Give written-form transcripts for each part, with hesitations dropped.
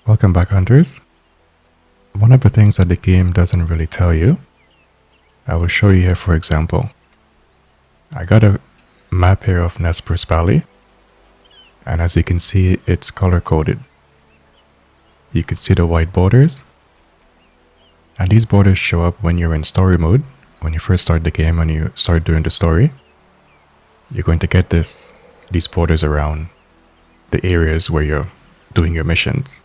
Welcome back, hunters. One of the things that the game doesn't really tell you, I will show you here. For example, I got a map here of Nez Perce Valley, and as you can see, it's color coded. You can see the white borders, and these borders show up when you're in story mode. When you first start the game and you start doing the story, you're going to get these borders around the areas where you're doing your missions.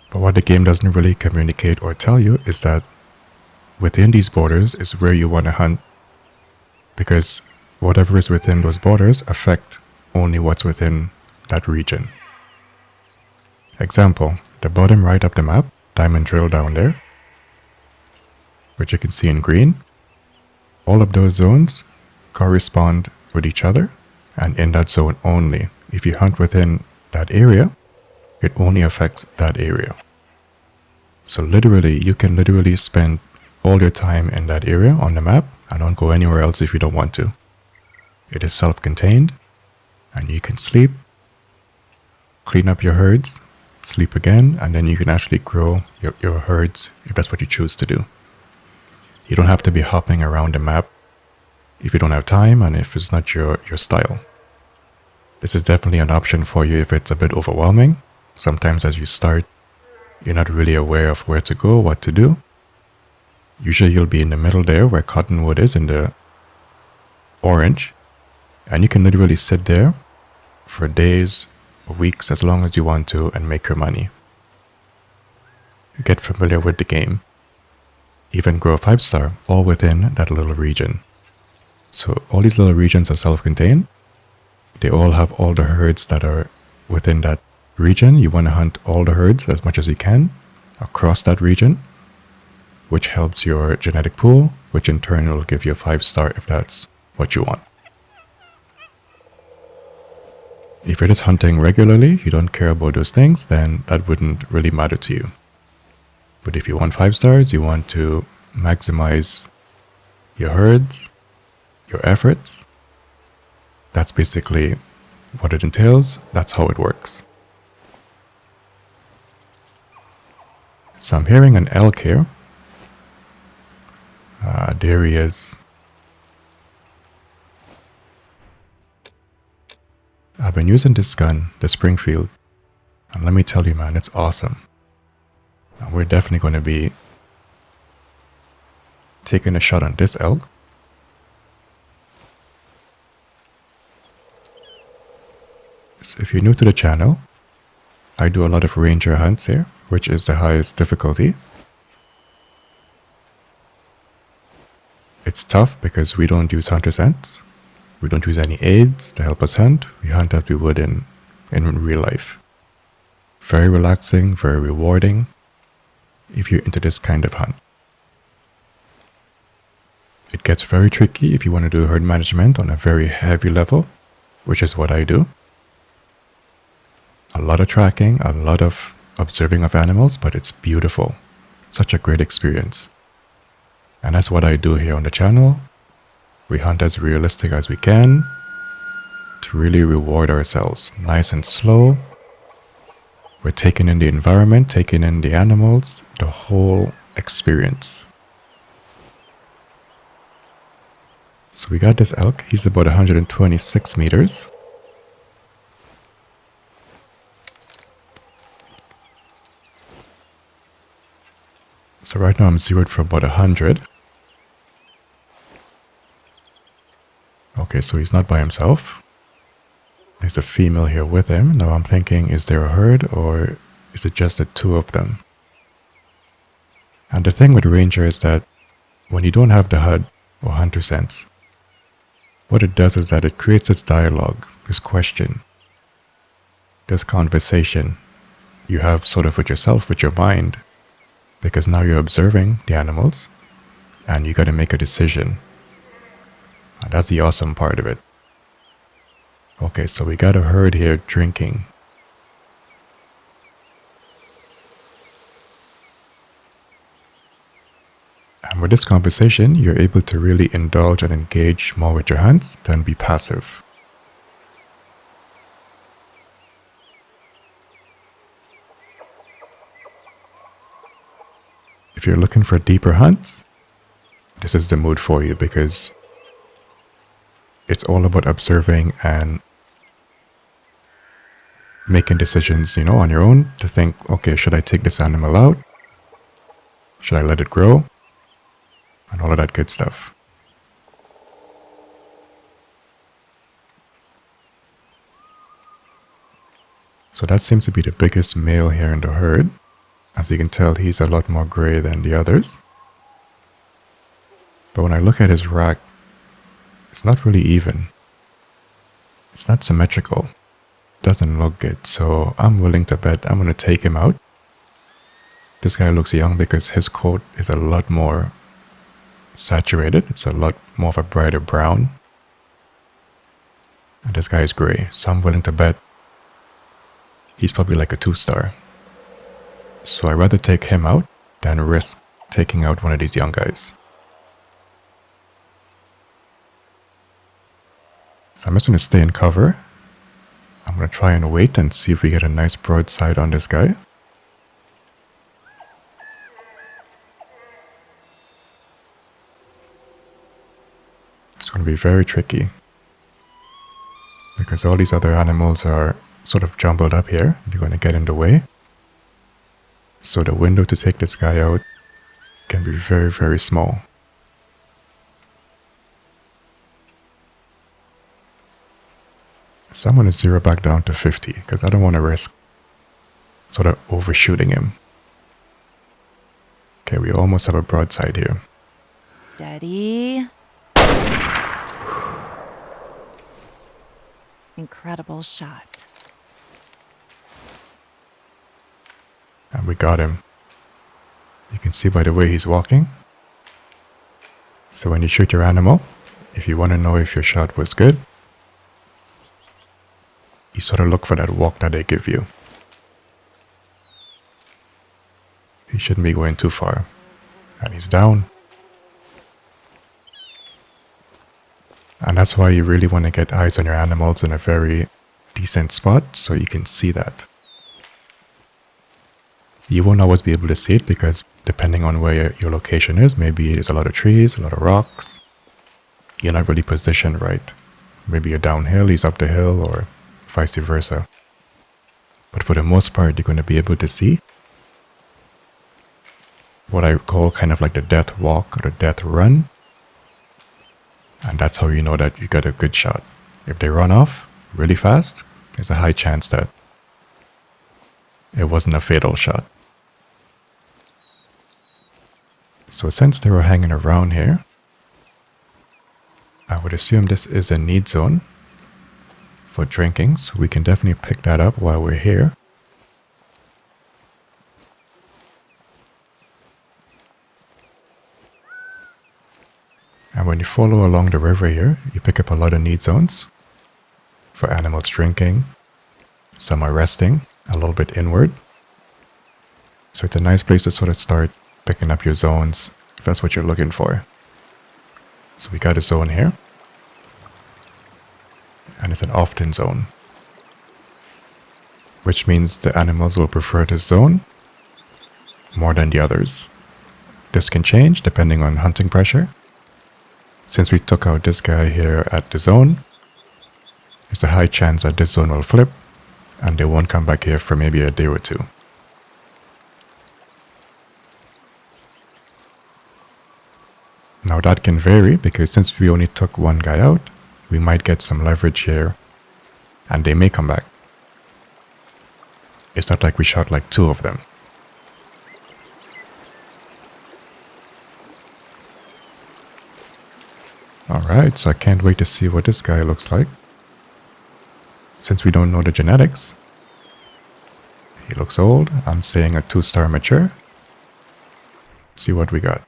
But what the game doesn't really communicate or tell you is that within these borders is where you want to hunt, because whatever is within those borders affect only what's within that region. Example, the bottom right of the map, diamond drill down there, which you can see in green, all of those zones correspond with each other, and in that zone only. If you hunt within that area, it only affects that area. So literally, you can literally spend all your time in that area on the map and don't go anywhere else if you don't want to. It is self-contained, and you can sleep, clean up your herds, sleep again, and then you can actually grow your herds if that's what you choose to do. You don't have to be hopping around the map if you don't have time and if it's not your style. This is definitely an option for you if it's a bit overwhelming. Sometimes as you start, you're not really aware of where to go, what to do. Usually you'll be in the middle there where cottonwood is in the orange, and you can literally sit there for days, weeks, as long as you want to, and make your money. Get familiar with the game. Even grow 5-star, all within that little region. So all these little regions are self-contained. They all have all the herds that are within that region. You want to hunt all the herds as much as you can across that region, which helps your genetic pool, which in turn will give you a 5-star if that's what you want. If you're just hunting regularly, you don't care about those things, then that wouldn't really matter to you. But if you want 5 stars, you want to maximize your herds, your efforts. That's basically what it entails. That's how it works. So I'm hearing an elk here. There he is. I've been using this gun, the Springfield, and let me tell you, man, it's awesome. And we're definitely going to be taking a shot on this elk. So if you're new to the channel, I do a lot of ranger hunts here, which is the highest difficulty. It's tough because we don't use hunter scents. We don't use any aids to help us hunt. We hunt as we would in real life. Very relaxing, very rewarding if you're into this kind of hunt. It gets very tricky if you want to do herd management on a very heavy level, which is what I do. A lot of tracking, a lot of observing of animals, but it's beautiful. Such a great experience. And that's what I do here on the channel. We hunt as realistic as we can to really reward ourselves. Nice and slow. We're taking in the environment, taking in the animals, the whole experience. So we got this elk. He's about 126 meters. So right now I'm zeroed for about 100. Okay, so he's not by himself. There's a female here with him. Now I'm thinking, is there a herd or is it just the two of them? And the thing with Ranger is that when you don't have the HUD or hunter sense, what it does is that it creates this dialogue, this question, this conversation you have sort of with yourself, with your mind, because now you're observing the animals and you got to make a decision. And that's the awesome part of it. Okay, so we got a herd here drinking. And with this conversation, you're able to really indulge and engage more with your hands than be passive. if you're looking for deeper hunts, this is the mood for you, because it's all about observing and making decisions, on your own to think, okay, should I take this animal out? Should I let it grow? And all of that good stuff. So that seems to be the biggest male here in the herd. As you can tell, he's a lot more gray than the others. But when I look at his rack, it's not really even. It's not symmetrical. Doesn't look good. So I'm willing to bet I'm going to take him out. This guy looks young because his coat is a lot more saturated. It's a lot more of a brighter brown. And this guy is gray. So I'm willing to bet he's probably like a 2-star. So I'd rather take him out than risk taking out one of these young guys. So I'm just going to stay in cover. I'm going to try and wait and see if we get a nice broadside on this guy. It's going to be very tricky, because all these other animals are sort of jumbled up here. They're going to get in the way. So the window to take this guy out can be very, very small. So I'm going to zero back down to 50, because I don't want to risk sort of overshooting him. Okay, we almost have a broadside here. Steady. Incredible shot. And we got him. You can see by the way he's walking. So when you shoot your animal, if you want to know if your shot was good, you sort of look for that walk that they give you. He shouldn't be going too far. And he's down. And that's why you really want to get eyes on your animals in a very decent spot so you can see that. You won't always be able to see it because depending on where your location is, maybe there's a lot of trees, a lot of rocks. You're not really positioned right. Maybe you're downhill, he's up the hill, or vice versa. But for the most part, you're going to be able to see what I call kind of like the death walk or the death run. And that's how you know that you got a good shot. If they run off really fast, there's a high chance that it wasn't a fatal shot. So since they were hanging around here, I would assume this is a need zone for drinking, so we can definitely pick that up while we're here. And when you follow along the river here, you pick up a lot of need zones for animals drinking. Some are resting a little bit inward. So it's a nice place to sort of start picking up your zones if that's what you're looking for. So we got a zone here. And it's an often zone, which means the animals will prefer this zone more than the others. This can change depending on hunting pressure. Since we took out this guy here at the zone, there's a high chance that this zone will flip and they won't come back here for maybe a day or two. Now that can vary because since we only took one guy out, we might get some leverage here and they may come back. It's not like we shot like 2 of them. Alright, so I can't wait to see what this guy looks like. Since we don't know the genetics, he looks old. I'm saying a 2-star mature. Let's see what we got.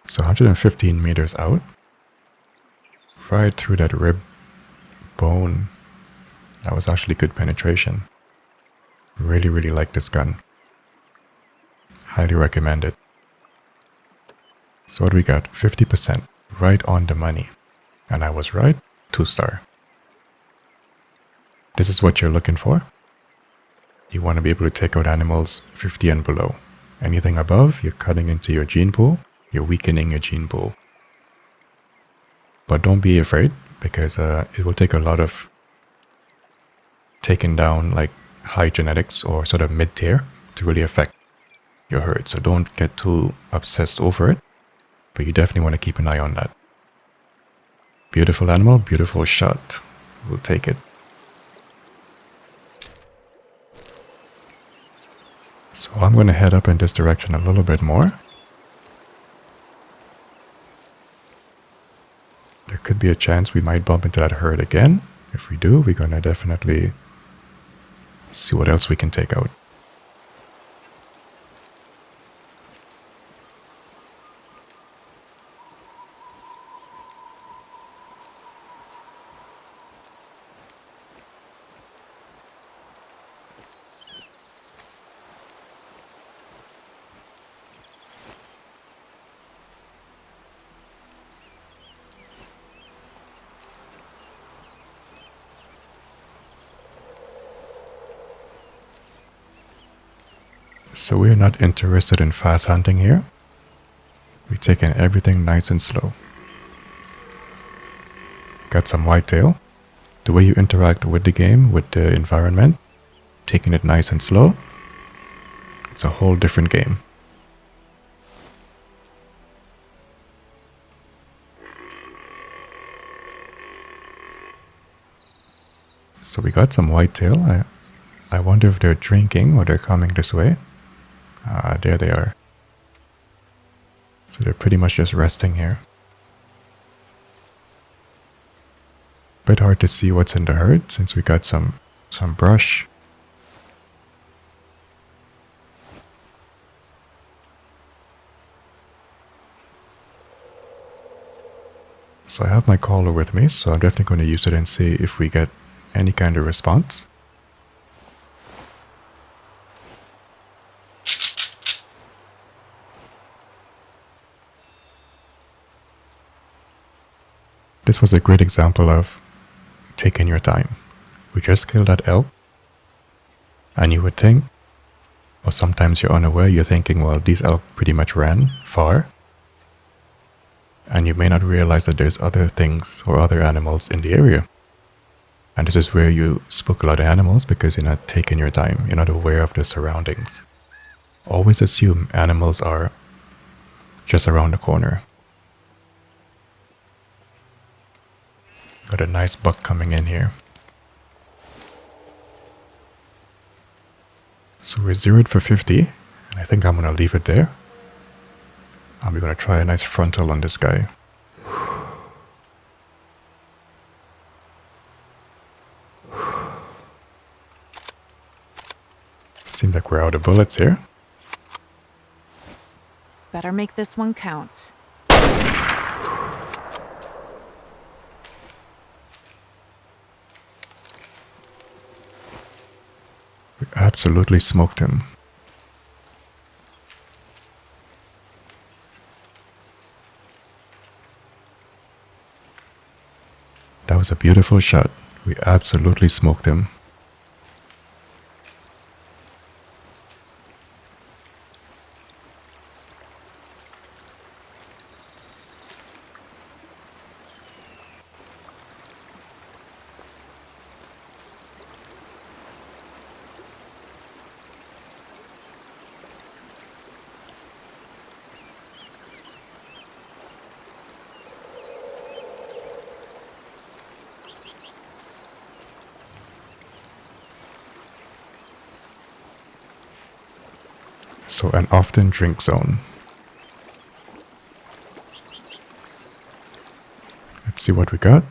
So 115 meters out. Right through that rib bone. That was actually good penetration. Really, really like this gun. Highly recommend it. So what do we got? 50%. Right on the money. And I was right. 2-star. This is what you're looking for. You want to be able to take out animals 50 and below. Anything above, you're cutting into your gene pool, you're weakening your gene pool. But don't be afraid, because it will take a lot of taking down like high genetics or sort of mid-tier to really affect your herd. So don't get too obsessed over it, but you definitely want to keep an eye on that. Beautiful animal, beautiful shot. We'll take it. So I'm going to head up in this direction a little bit more. There could be a chance we might bump into that herd again. If we do, we're going to definitely see what else we can take out. So we're not interested in fast hunting here. We're taking everything nice and slow. Got some whitetail. The way you interact with the game, with the environment, taking it nice and slow, it's a whole different game. So we got some whitetail. I wonder if they're drinking or they're coming this way. There they are. So they're pretty much just resting here. Bit hard to see what's in the herd since we got some brush. So I have my caller with me, so I'm definitely going to use it and see if we get any kind of response. This was a great example of taking your time. We just killed that elk, and you would think, or sometimes you're unaware, you're thinking, well, these elk pretty much ran far, and you may not realize that there's other things or other animals in the area. And this is where you spook a lot of animals because you're not taking your time, you're not aware of the surroundings. Always assume animals are just around the corner. Got a nice buck coming in here. So we're zeroed for 50, and I think I'm going to leave it there. And we're going to try a nice frontal on this guy. Seems like we're out of bullets here. Better make this one count. We absolutely smoked him. That was a beautiful shot. We absolutely smoked him. So an often drink zone. Let's see what we got.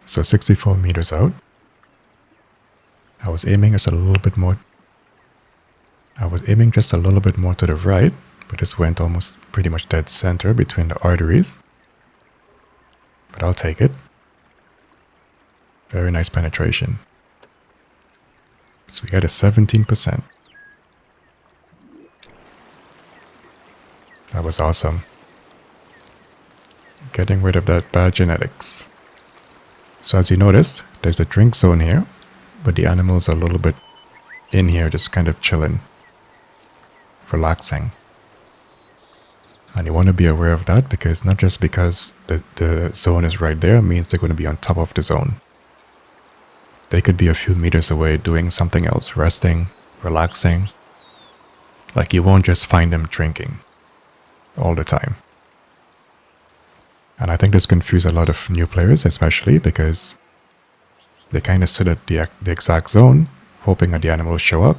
So 64 meters out. I was aiming just a little bit more. I was aiming just a little bit more to the right, but this went almost pretty much dead center between the arteries. But I'll take it. Very nice penetration. So we got a 17%. That was awesome. Getting rid of that bad genetics. So as you noticed, there's a drink zone here, but the animals are a little bit in here just kind of chilling. relaxing. And you want to be aware of that, because not just because the zone is right there means they're going to be on top of the zone. They could be a few meters away doing something else, resting, relaxing. Like, you won't just find them drinking all the time. And I think this confuses a lot of new players, especially because they kind of sit at the exact zone, hoping that the animals show up,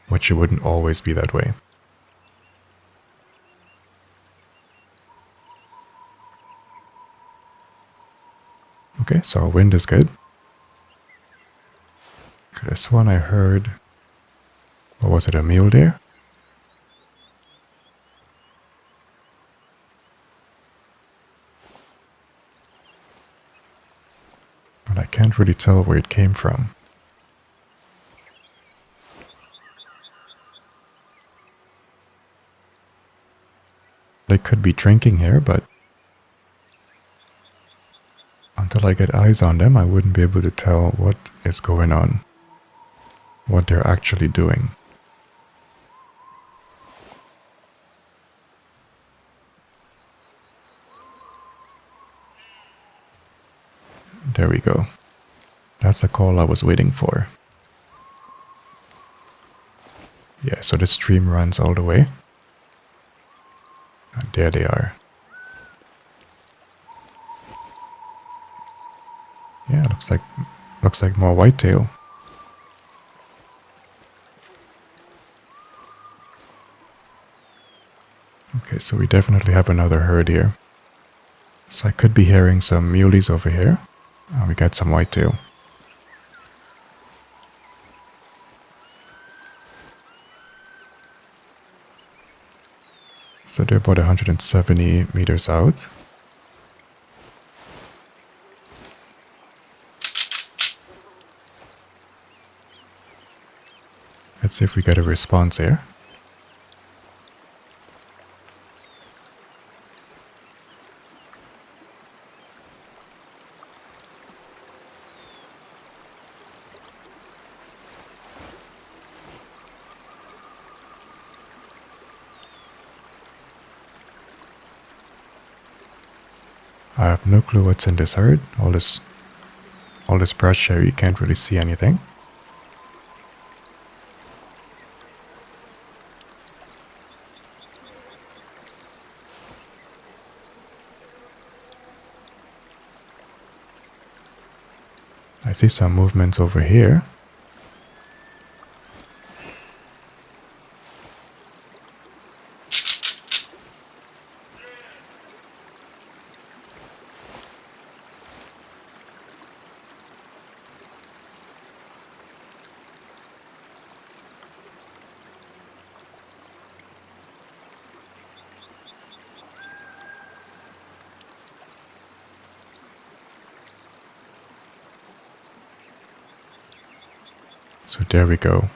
which it wouldn't always be that way. Okay, so our wind is good. This one I heard, what was it, a mule deer? But I can't really tell where it came from. They could be drinking here, but until I get eyes on them, I wouldn't be able to tell what is going on, what they're actually doing. There we go. That's the call I was waiting for. Yeah, so the stream runs all the way. And there they are. Yeah, looks like more whitetail. Okay, so we definitely have another herd here. So I could be hearing some muleys over here. We got some whitetail. So they're about 170 meters out. Let's see if we get a response here. I have no clue what's in this herd. All this brush here, you can't really see anything. I see some movements over here. So there we go.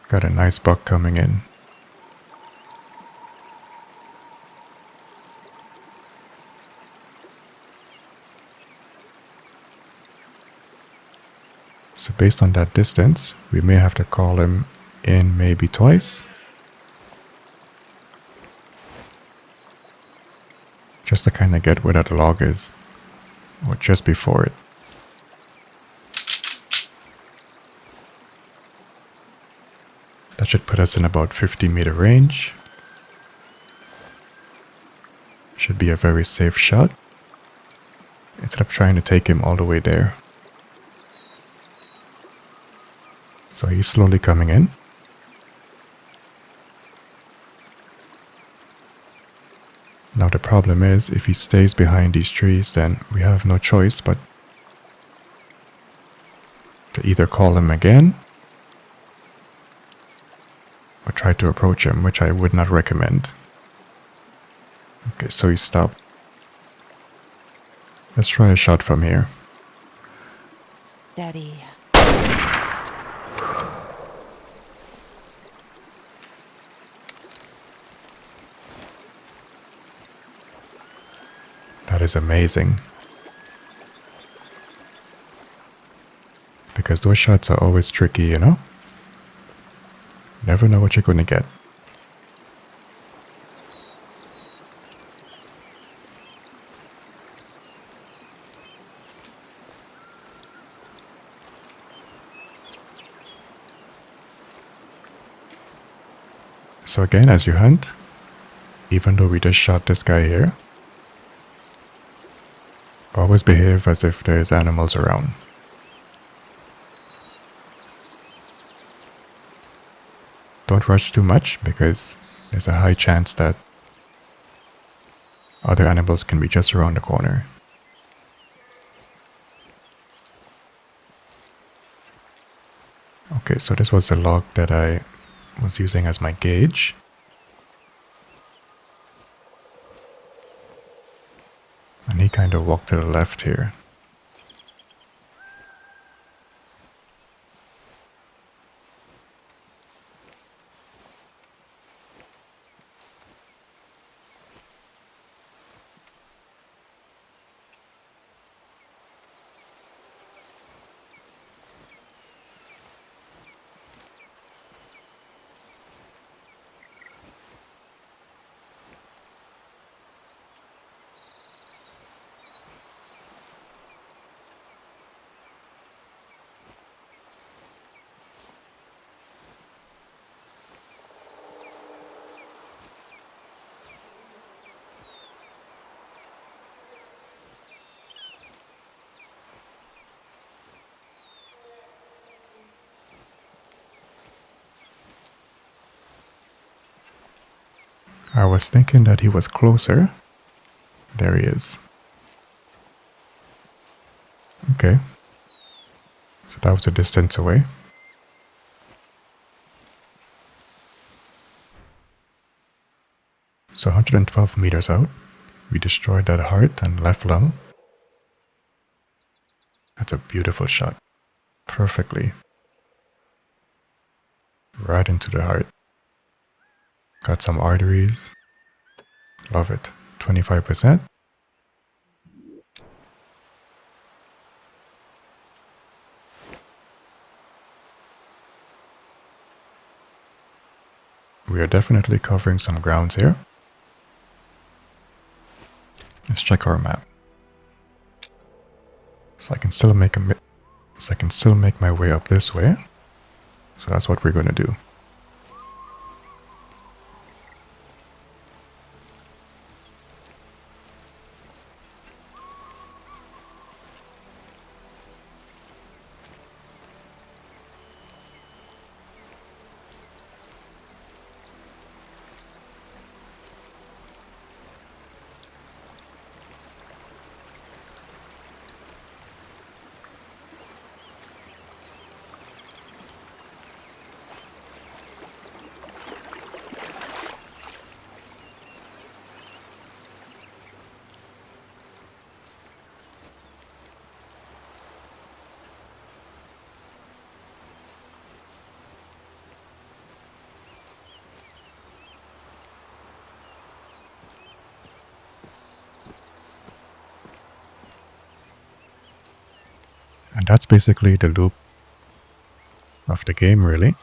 Got a nice buck coming in. So based on that distance, we may have to call him in maybe twice. Just to kind of get where that log is, or just before it. That should put us in about 50-meter range. Should be a very safe shot, instead of trying to take him all the way there. So he's slowly coming in. Now the problem is, if he stays behind these trees, then we have no choice but to either call him again or try to approach him, which I would not recommend. Okay, so he stopped. Let's try a shot from here. Steady. That is amazing. Because those shots are always tricky, you know? Never know what you're going to get. So again, as you hunt, even though we just shot this guy here, always behave as if there's animals around. Don't rush too much because there's a high chance that other animals can be just around the corner. Okay, so this was the log that I was using as my gauge. And he kind of walked to the left here. I was thinking that he was closer. There he is. Okay. So that was a distance away. So 112 meters out, we destroyed that heart and left lung. That's a beautiful shot. Perfectly. Right into the heart. Got some arteries. Love it. 25%. We are definitely covering some grounds here. Let's check our map. So I can still make my way up this way. So that's what we're going to do. And that's basically the loop of the game, really.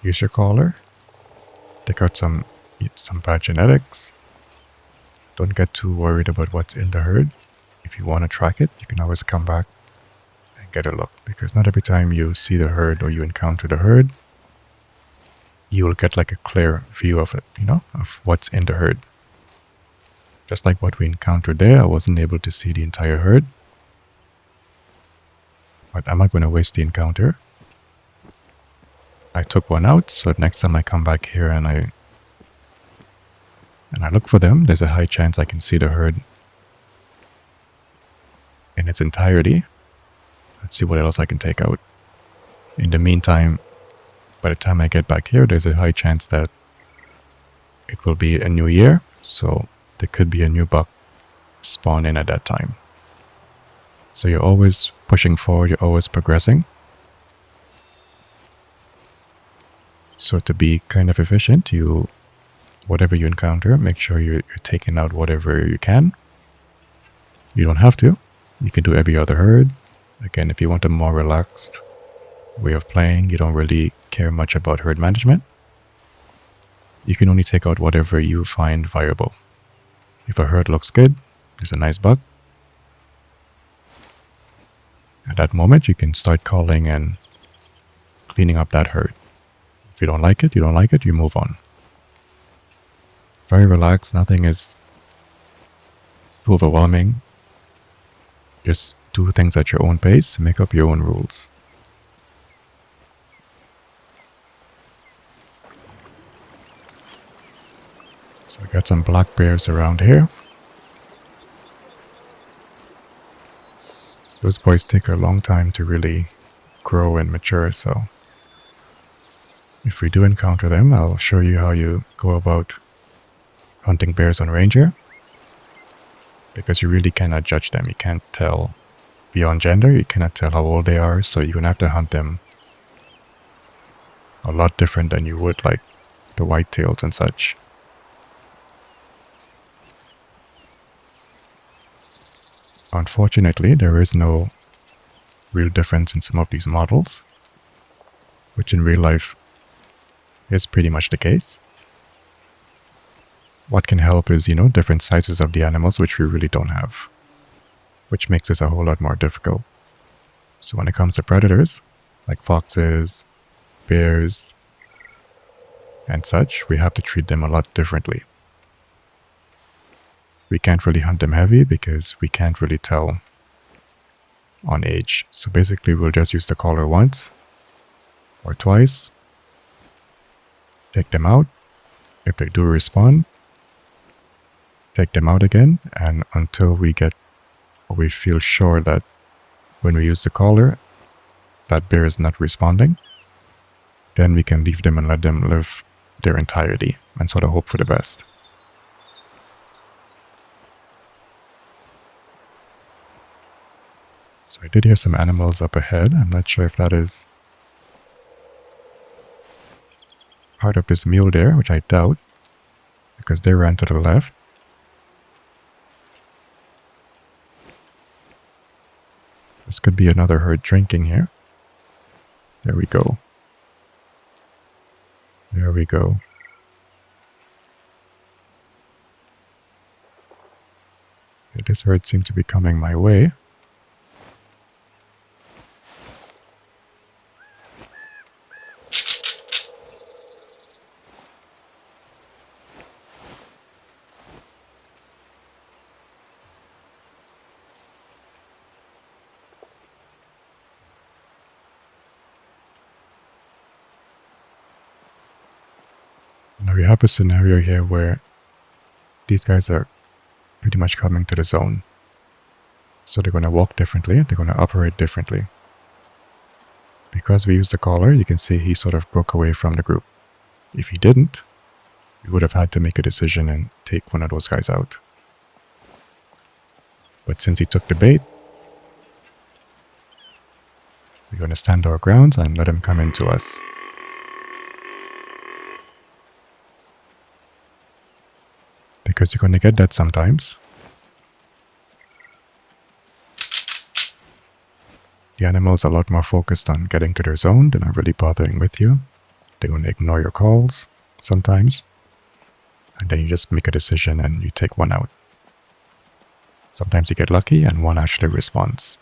Use your collar. Take out some bad genetics. Don't get too worried about what's in the herd. If you want to track it, you can always come back and get a look. Because not every time you see the herd or you encounter the herd, you will get like a clear view of it, of what's in the herd. Just like what we encountered there, I wasn't able to see the entire herd. But I'm not going to waste the encounter. I took one out, so next time I come back here and I look for them, there's a high chance I can see the herd in its entirety. Let's see what else I can take out. In the meantime, by the time I get back here, there's a high chance that it will be a new year, so there could be a new buck spawn in at that time. So you're always pushing forward, you're always progressing. So to be kind of efficient, whatever you encounter, make sure you're taking out whatever you can. You don't have to. You can do every other herd. Again, if you want a more relaxed way of playing, you don't really care much about herd management. You can only take out whatever you find viable. If a herd looks good, there's a nice buck. At that moment, you can start calling and cleaning up that herd. If you don't like it, you don't like it, you move on. Very relaxed, nothing is too overwhelming. Just do things at your own pace, make up your own rules. So I got some black bears around here. Those boys take a long time to really grow and mature, so if we do encounter them, I'll show you how you go about hunting bears on Ranger, because you really cannot judge them. You can't tell beyond gender, you cannot tell how old they are, so you're gonna have to hunt them a lot different than you would like the whitetails and such. Unfortunately, there is no real difference in some of these models, which in real life is pretty much the case. What can help is, different sizes of the animals, which we really don't have, which makes this a whole lot more difficult. So when it comes to predators, like foxes, bears, and such, we have to treat them a lot differently. We can't really hunt them heavy because we can't really tell on age. So basically we'll just use the collar once or twice, take them out. If they do respond, take them out again, and until we feel sure that when we use the collar, that bear is not responding, then we can leave them and let them live their entirety and sort of hope for the best. So I did hear some animals up ahead. I'm not sure if that is part of this mule deer, which I doubt, because they ran to the left. This could be another herd drinking here. There we go. There we go. Okay, this herd seems to be coming my way. Now we have a scenario here where these guys are pretty much coming to the zone. So they're going to walk differently, they're going to operate differently. Because we used the collar, you can see he sort of broke away from the group. If he didn't, we would have had to make a decision and take one of those guys out. But since he took the bait, we're going to stand our grounds and let him come into us. Because you're going to get that sometimes. The animal's a lot more focused on getting to their zone than are really bothering with you. They're going to ignore your calls sometimes. And then you just make a decision and you take one out. Sometimes you get lucky and one actually responds.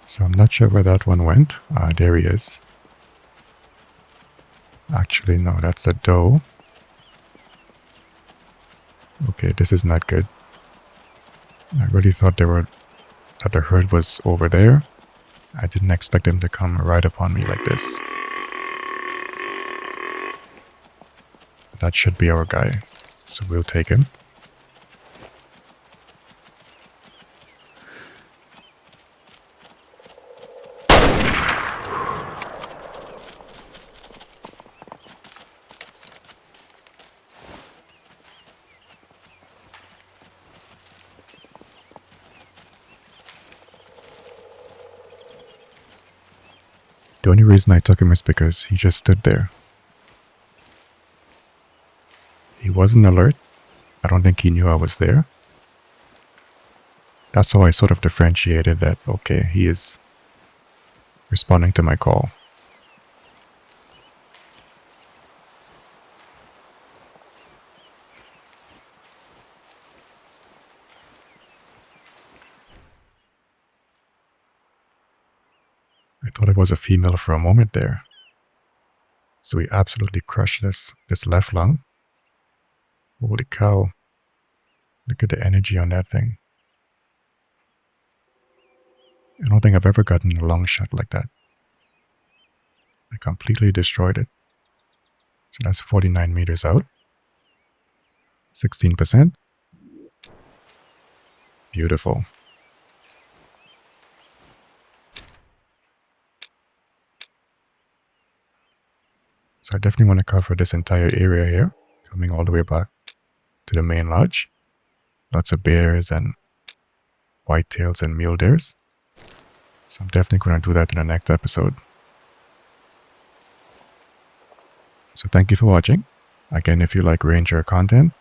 So I'm not sure where that one went. There he is. Actually, no, that's a doe. Okay, this is not good. I really thought that the herd was over there. I didn't expect him to come right upon me like this. That should be our guy, so we'll take him. The only reason I took him is because he just stood there. He wasn't alert. I don't think he knew I was there. That's how I sort of differentiated that, okay, he is responding to my call. I thought it was a female for a moment there. So we absolutely crushed this left lung. Holy cow. Look at the energy on that thing. I don't think I've ever gotten a long shot like that. I completely destroyed it. So that's 49 meters out. 16%. Beautiful. So I definitely want to cover this entire area here, coming all the way back to the main lodge. Lots of bears and whitetails and mule deers. So I'm definitely going to do that in the next episode. So thank you for watching. Again, if you like ranger content,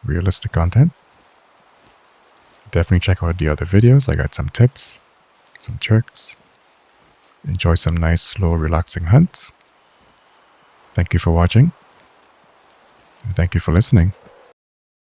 realistic content, definitely check out the other videos. I got some tips, some tricks. Enjoy some nice, slow, relaxing hunts. Thank you for watching. And thank you for listening.